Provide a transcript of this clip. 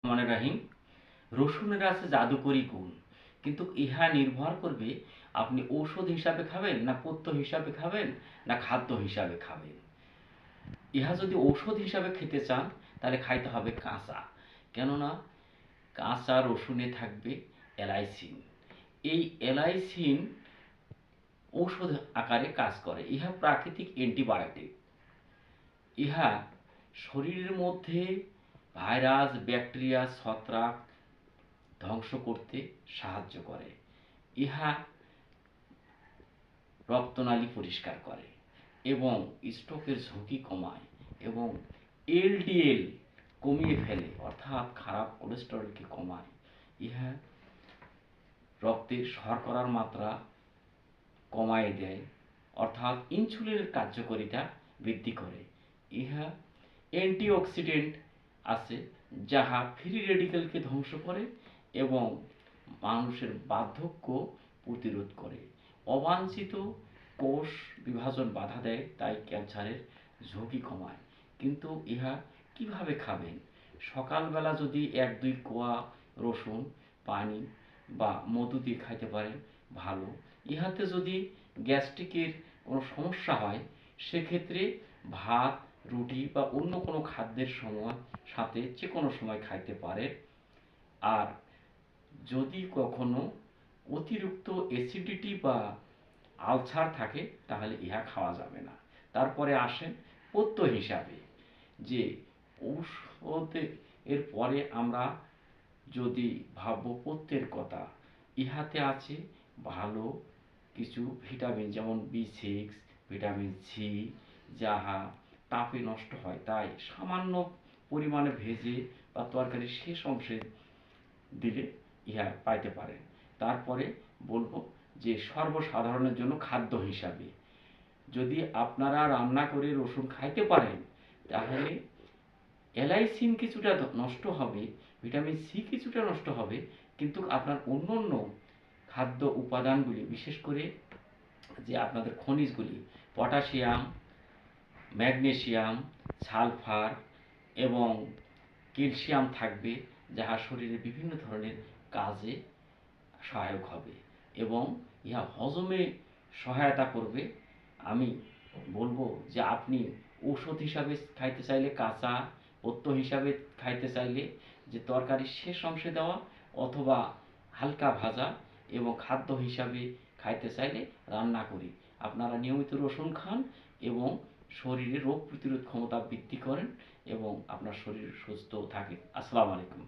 মনে রাহিম রসুনের আছে জাদুকরী গুণ, কিন্তু ইহা নির্ভর করবে আপনি ঔষধ হিসাবে খাবেন না পথ্য হিসাবে খাবেন না খাদ্য হিসাবে খাবেন। ইহা যদি ঔষধ হিসাবে খেতে চান তাহলে খাইতে হবে কাঁচা, কেননা কাঁচা রসুনে থাকবে অ্যালাইসিন। এই অ্যালাইসিন ঔষধ আকারে কাজ করে, ইহা প্রাকৃতিক অ্যান্টিবায়োটিক। ইহা শরীরের মধ্যে ভাইরাস, ব্যাকটেরিয়া, ছত্রাক ধ্বংস করতে সাহায্য করে। ইহা রক্তনালী পরিষ্কার করে এবং স্ট্রোকের ঝুঁকি কমায় এবং এলডিএল কমিয়ে ফেলে, অর্থাৎ খারাপ কোলেস্টেরলকে কমায়। ইহা রক্তে শর্করার মাত্রা কমায় দেয়, অর্থাৎ ইনসুলিনের কার্যকারিতা বৃদ্ধি করে। ইহা অ্যান্টিঅক্সিডেন্ট আছে যাহা ফ্রি রেডিক্যালকে ধ্বংস করে এবং মানুষের বার্ধক্য প্রতিরোধ করে। অবাঞ্ছিত কোষ বিভাজন বাধা দেয়, তাই ক্যান্সারের ঝুঁকি কমায়। কিন্তু ইহা কিভাবে খাবেন? সকালবেলা যদি ১-২ কোয়া রসুন পানি বা মধু দিয়ে খাইতে পারেন ভালো। ইহাতে যদি গ্যাস্ট্রিকের কোনো সমস্যা হয় সেক্ষেত্রে ভাত, রুটি বা অন্য কোনো খাদ্যের সময় সাথে যে কোনো সময় খাইতে পারে। আর যদি কখনো অতিরিক্ত অ্যাসিডিটি বা আলসার থাকে তাহলে ইহা খাওয়া যাবে না। তারপরে আসেন পথ্য হিসাবে, যে ঔষধ এর পরে আমরা যদি ভাবব পথ্যের কথা, ইহাতে আছে ভালো কিছু ভিটামিন, যেমন বি6, ভিটামিন সি, যাহা তাপে নষ্ট হয়, তাই সামান্য পরিমাণে ভেজে বা তরকারির শেষ অংশে দিলে ইহা পাইতে পারেন। তারপরে বলবো যে সর্বসাধারণের জন্য খাদ্য হিসাবে যদি আপনারা রান্না করে রসুন খাইতে পারেন তাহলে অ্যালাইসিন কিছুটা নষ্ট হবে, ভিটামিন সি কিছুটা নষ্ট হবে, কিন্তু আপনার অন্য অন্য খাদ্য উপাদানগুলি, বিশেষ করে যে আপনাদের খনিজগুলি পটাশিয়াম, ম্যাগনেসিয়াম, সালফার এবং ক্যালসিয়াম থাকবে, যাহা শরীরের বিভিন্ন ধরনের কাজে সহায়ক হবে এবং ইহা হজমে সহায়তা করবে। আমি বলবো যে আপনি ঔষধ হিসাবে খাইতে চাইলে কাঁচা, পথ্য হিসাবে খাইতে চাইলে যে তরকারির শেষ অংশে দেওয়া অথবা হালকা ভাজা, এবং খাদ্য হিসাবে খাইতে চাইলে রান্না করি। আপনারা নিয়মিত রসুন খান এবং শরীরে রোগ প্রতিরোধ ক্ষমতা বৃদ্ধি করেন এবং আপনার শরীর সুস্থ থাকে। আসসালামু আলাইকুম।